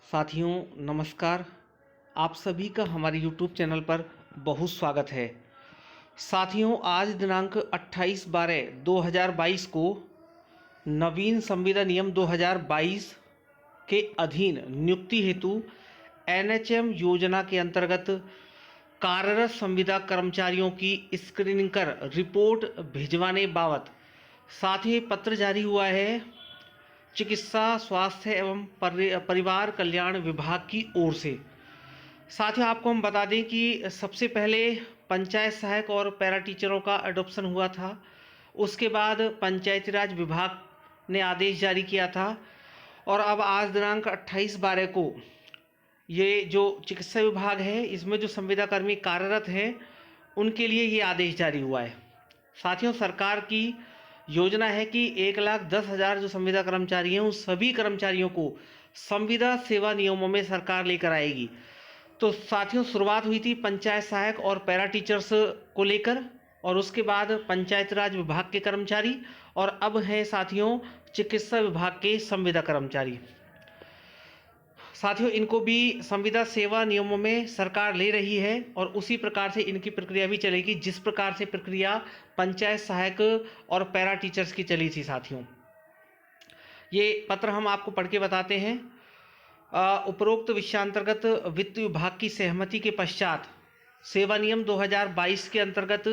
साथियों नमस्कार। आप सभी का हमारे YouTube चैनल पर बहुत स्वागत है। साथियों आज दिनांक 28/12/2022 को नवीन संविदा नियम 2022 के अधीन नियुक्ति हेतु NHM योजना के अंतर्गत कार्यरत संविदा कर्मचारियों की स्क्रीनिंग कर रिपोर्ट भिजवाने बाबत साथ ही पत्र जारी हुआ है चिकित्सा स्वास्थ्य एवं परिवार कल्याण विभाग की ओर से। साथियों आपको हम बता दें कि सबसे पहले पंचायत सहायक और पैरा टीचरों का एडॉप्शन हुआ था। उसके बाद पंचायती राज विभाग ने आदेश जारी किया था और अब आज दिनांक 28/12 को ये जो चिकित्सा विभाग है इसमें जो संविदा कर्मी कार्यरत हैं उनके लिए ये आदेश जारी हुआ है। साथियों सरकार की योजना है कि 1,10,000 जो संविदा कर्मचारी हैं उन सभी कर्मचारियों को संविदा सेवा नियमों में सरकार लेकर आएगी। तो साथियों शुरुआत हुई थी पंचायत सहायक और पैरा टीचर्स को लेकर और उसके बाद पंचायत राज विभाग के कर्मचारी और अब है साथियों चिकित्सा विभाग के संविदा कर्मचारी। साथियों इनको भी संविदा सेवा नियमों में सरकार ले रही है और उसी प्रकार से इनकी प्रक्रिया भी चलेगी जिस प्रकार से प्रक्रिया पंचायत सहायक और पैरा टीचर्स की चली थी। साथियों ये पत्र हम आपको पढ़ के बताते हैं। उपरोक्त विषयांतर्गत वित्त विभाग की सहमति के पश्चात सेवा नियम 2022 के अंतर्गत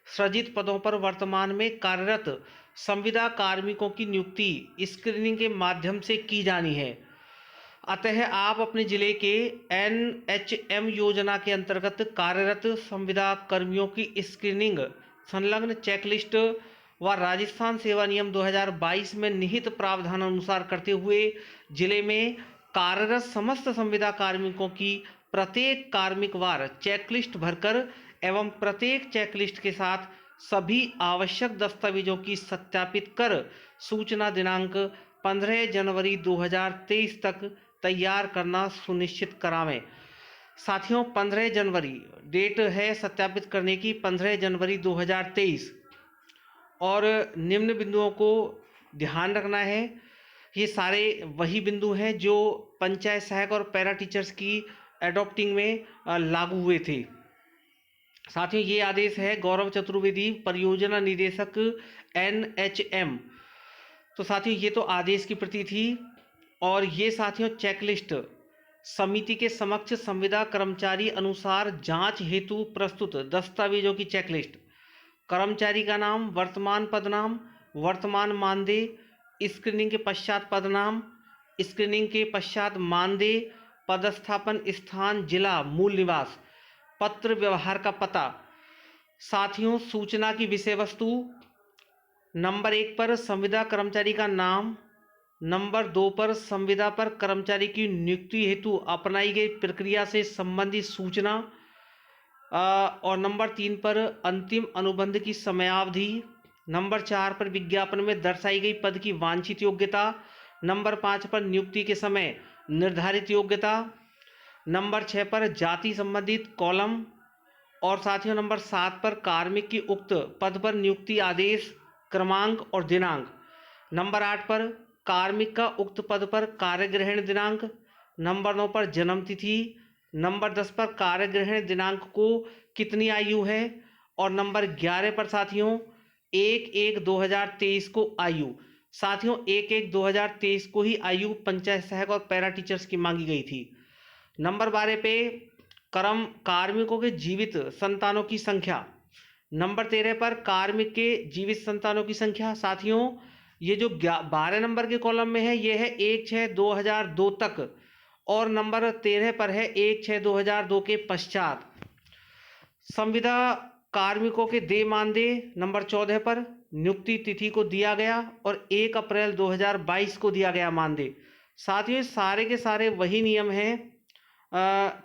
सृजित पदों पर वर्तमान में कार्यरत संविदा कार्मिकों की नियुक्ति स्क्रीनिंग के माध्यम से की जानी है। अतः आप अपने जिले के NHM योजना के अंतर्गत कार्यरत संविदा कर्मियों की स्क्रीनिंग संलग्न चेकलिस्ट व राजस्थान सेवा नियम 2022 में निहित प्रावधान अनुसार करते हुए जिले में कार्यरत समस्त संविदा कार्मिकों की प्रत्येक कार्मिक वार चेकलिस्ट भरकर एवं प्रत्येक चेकलिस्ट के साथ सभी आवश्यक दस्तावेजों की सत्यापित कर सूचना दिनांक 15 जनवरी 2023 तक तैयार करना सुनिश्चित करावें। साथियों 15 जनवरी डेट है सत्यापित करने की 15 जनवरी 2023 और निम्न बिंदुओं को ध्यान रखना है। ये सारे वही बिंदु हैं जो पंचायत सहायक और पैरा टीचर्स की एडॉप्टिंग में लागू हुए थे। साथियों ये आदेश है गौरव चतुर्वेदी परियोजना निदेशक NHM। तो साथियों ये तो आदेश की प्रति थी और ये साथियों चेकलिस्ट समिति के समक्ष संविदा कर्मचारी अनुसार जांच हेतु प्रस्तुत दस्तावेजों की चेकलिस्ट, कर्मचारी का नाम, वर्तमान पदनाम, वर्तमान मानदेय, स्क्रीनिंग के पश्चात पदनाम, स्क्रीनिंग के पश्चात मानदेय, पदस्थापन स्थान, जिला, मूल निवास, पत्र व्यवहार का पता। साथियों सूचना की विषय वस्तु नंबर 1 पर संविदा कर्मचारी का नाम, नंबर 2 पर संविदा पर कर्मचारी की नियुक्ति हेतु अपनाई गई प्रक्रिया से संबंधित सूचना और नंबर 3 पर अंतिम अनुबंध की समयावधि, नंबर 4 पर विज्ञापन में दर्शाई गई पद की वांछित योग्यता, नंबर 5 पर नियुक्ति के समय निर्धारित योग्यता, नंबर 6 पर जाति संबंधित कॉलम और साथियों नंबर 7 पर कार्मिक की उक्त पद पर नियुक्ति आदेश क्रमांक और दिनांक, नंबर 8 पर कार्मिक का उक्त पद पर कार्यग्रहण दिनांक, नंबर 9 पर जन्म तिथि, नंबर 10 पर कार्यग्रहण दिनांक को कितनी आयु है और नंबर 11 पर साथियों 1/1/2023 को आयु। साथियों 1/1/2023 को ही आयु पंचायत सहायक और पैरा टीचर्स की मांगी गई थी। नंबर 12 पे कार्मिकों के जीवित संतानों की संख्या, नंबर 13 पर कार्मिक के जीवित संतानों की संख्या। साथियों ये जो 12 नंबर के कॉलम में है ये है 1/6/2002 तक और नंबर 13 पर है 1/6/2002 के पश्चात। संविदा कार्मिकों के देय मानदेय नंबर 14 पर नियुक्ति तिथि को दिया गया और 1 अप्रैल 2022 को दिया गया मानदेय। साथियों सारे के सारे वही नियम हैं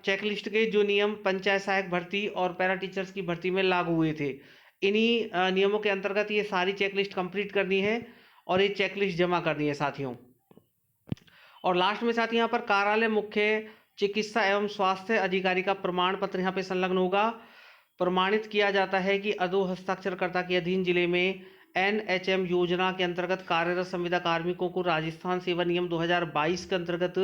चेकलिस्ट के जो नियम पंचायत सहायक भर्ती और पैरा टीचर्स की भर्ती में लागू हुए थे। इन्हीं नियमों के अंतर्गत ये सारी चेकलिस्ट कंप्लीट करनी है और ये चेकलिस्ट जमा करनी है साथियों। और लास्ट में साथियों यहाँ पर कार्यालय मुख्य चिकित्सा एवं स्वास्थ्य अधिकारी का प्रमाण पत्र यहाँ पे संलग्न होगा। प्रमाणित किया जाता है कि अधो हस्ताक्षरकर्ता के अधीन जिले में NHM योजना के अंतर्गत कार्यरत संविदा कार्मिकों को राजस्थान सेवा नियम 2022 के अंतर्गत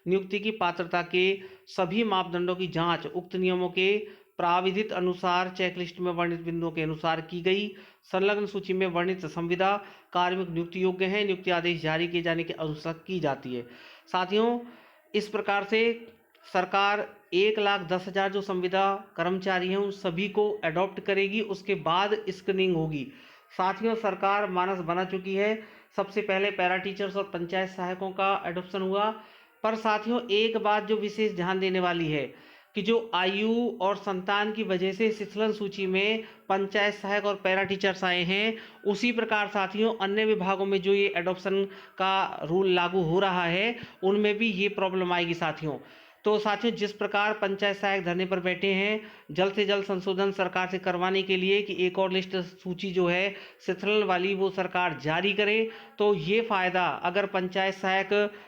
नियुक्ति की पात्रता के सभी मापदंडों की जांच उक्त नियमों के प्राविधित अनुसार चेकलिस्ट में वर्णित बिंदुओं के अनुसार की गई। संलग्न सूची में वर्णित संविदा कार्मिक नियुक्ति योग्य हैं, नियुक्ति आदेश जारी किए जाने के अनुसार की जाती है। साथियों, इस प्रकार से सरकार 1,10,000 जो संविदा कर्मचारी हैं उन सभी को अडॉप्ट करेगी, उसके बाद स्क्रीनिंग होगी। साथियों, सरकार मानस बना चुकी है। सबसे पहले पैरा टीचर्स और पंचायत सहायकों का एडॉप्शन हुआ। पर साथियों, एक बात जो विशेष ध्यान देने वाली है कि जो आयु और संतान की वजह से शिथिलन सूची में पंचायत सहायक और पैरा टीचर्स आए हैं, उसी प्रकार साथियों अन्य विभागों में जो ये एडॉप्शन का रूल लागू हो रहा है उनमें भी ये प्रॉब्लम आएगी साथियों। तो साथियों, जिस प्रकार पंचायत सहायक धरने पर बैठे हैं, जल्द से जल्द संशोधन सरकार से करवाने के लिए कि एक और लिस्ट सूची जो है शिथिलन वाली वो सरकार जारी करे, तो ये फ़ायदा अगर पंचायत सहायक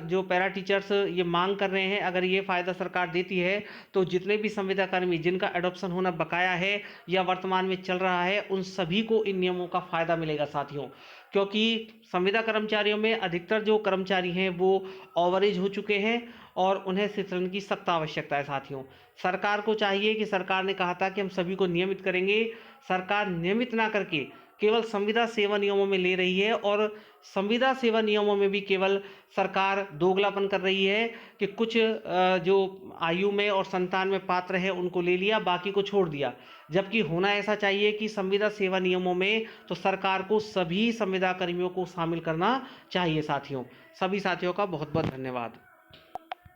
जो पैरा टीचर्स ये मांग कर रहे हैं, अगर ये फ़ायदा सरकार देती है तो जितने भी संविदा कर्मी जिनका एडॉप्शन होना बकाया है या वर्तमान में चल रहा है, उन सभी को इन नियमों का फ़ायदा मिलेगा साथियों। क्योंकि संविदा कर्मचारियों में अधिकतर जो कर्मचारी हैं वो ओवरेज हो चुके हैं और उन्हें शिथिलन की सख्त आवश्यकता है साथियों। सरकार को चाहिए कि सरकार ने कहा था कि हम सभी को नियमित करेंगे, सरकार नियमित ना करके केवल संविदा सेवा नियमों में ले रही है और संविदा सेवा नियमों में भी केवल सरकार दोगलापन कर रही है कि कुछ जो आयु में और संतान में पात्र है उनको ले लिया, बाकी को छोड़ दिया। जबकि होना ऐसा चाहिए कि संविदा सेवा नियमों में तो सरकार को सभी संविदा कर्मियों को शामिल करना चाहिए साथियों। सभी साथियों का बहुत बहुत धन्यवाद।